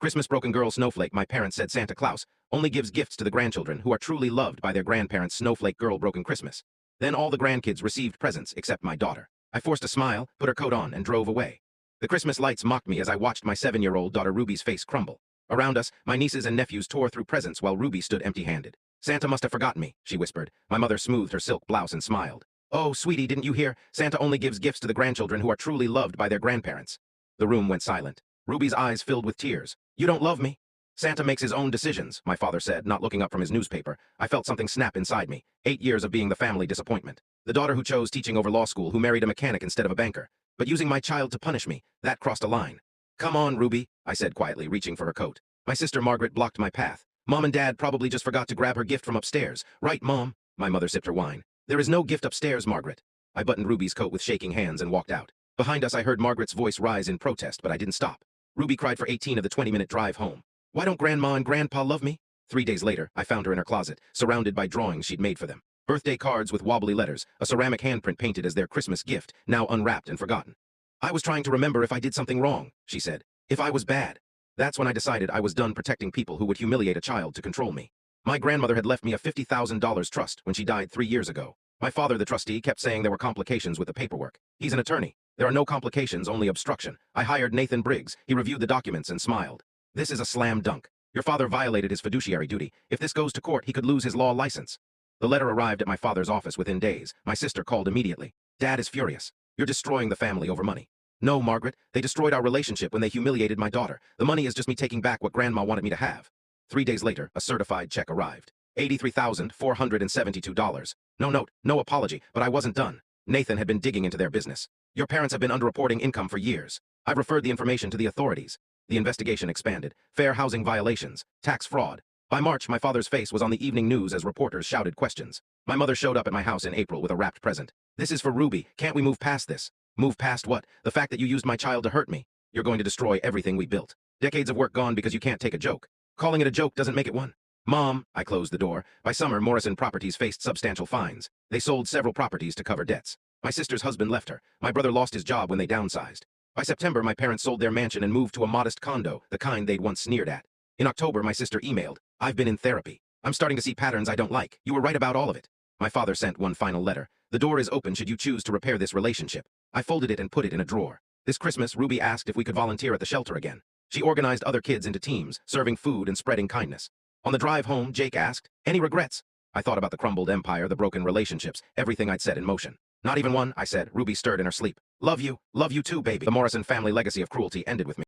Christmas broken girl snowflake. My parents said Santa Claus only gives gifts to the grandchildren who are truly loved by their grandparents. Snowflake girl broken Christmas. Then all the grandkids received presents except my daughter. I forced a smile, put her coat on, and drove away. The Christmas lights mocked me as I watched my 7-year-old daughter Ruby's face crumble. Around us, my nieces and nephews tore through presents while Ruby stood empty-handed. Santa must have forgotten me, she whispered. My mother smoothed her silk blouse and smiled. Oh, sweetie, didn't you hear? Santa only gives gifts to the grandchildren who are truly loved by their grandparents. The room went silent. Ruby's eyes filled with tears. You don't love me? Santa makes his own decisions, my father said, not looking up from his newspaper. I felt something snap inside me. 8 years of being the family disappointment. The daughter who chose teaching over law school, who married a mechanic instead of a banker. But using my child to punish me, that crossed a line. Come on, Ruby, I said quietly, reaching for her coat. My sister Margaret blocked my path. Mom and Dad probably just forgot to grab her gift from upstairs. Right, Mom? My mother sipped her wine. There is no gift upstairs, Margaret. I buttoned Ruby's coat with shaking hands and walked out. Behind us, I heard Margaret's voice rise in protest, but I didn't stop. Ruby cried for 18 of the 20-minute drive home. Why don't Grandma and Grandpa love me? 3 days later, I found her in her closet, surrounded by drawings she'd made for them. Birthday cards with wobbly letters, a ceramic handprint painted as their Christmas gift, now unwrapped and forgotten. I was trying to remember if I did something wrong, she said. If I was bad. That's when I decided I was done protecting people who would humiliate a child to control me. My grandmother had left me a $50,000 trust when she died 3 years ago. My father, the trustee, kept saying there were complications with the paperwork. He's an attorney. There are no complications, only obstruction. I hired Nathan Briggs. He reviewed the documents and smiled. This is a slam dunk. Your father violated his fiduciary duty. If this goes to court, he could lose his law license. The letter arrived at my father's office within days. My sister called immediately. Dad is furious. You're destroying the family over money. No, Margaret, they destroyed our relationship when they humiliated my daughter. The money is just me taking back what Grandma wanted me to have. 3 days later, a certified check arrived. $83,472. No note, no apology, but I wasn't done. Nathan had been digging into their business. Your parents have been underreporting income for years. I've referred the information to the authorities. The investigation expanded. Fair housing violations, tax fraud. By March, my father's face was on the evening news as reporters shouted questions. My mother showed up at my house in April with a wrapped present. This is for Ruby. Can't we move past this? Move past what? The fact that you used my child to hurt me. You're going to destroy everything we built. Decades of work gone because you can't take a joke. Calling it a joke doesn't make it one. Mom, I closed the door. By summer, Morrison Properties faced substantial fines. They sold several properties to cover debts. My sister's husband left her. My brother lost his job when they downsized. By September, my parents sold their mansion and moved to a modest condo, the kind they'd once sneered at. In October, my sister emailed, I've been in therapy. I'm starting to see patterns I don't like. You were right about all of it. My father sent one final letter. The door is open should you choose to repair this relationship. I folded it and put it in a drawer. This Christmas, Ruby asked if we could volunteer at the shelter again. She organized other kids into teams, serving food and spreading kindness. On the drive home, Jake asked, any regrets? I thought about the crumbled empire, the broken relationships, everything I'd set in motion. Not even one, I said. Ruby stirred in her sleep. Love you too, baby. The Morrison family legacy of cruelty ended with me.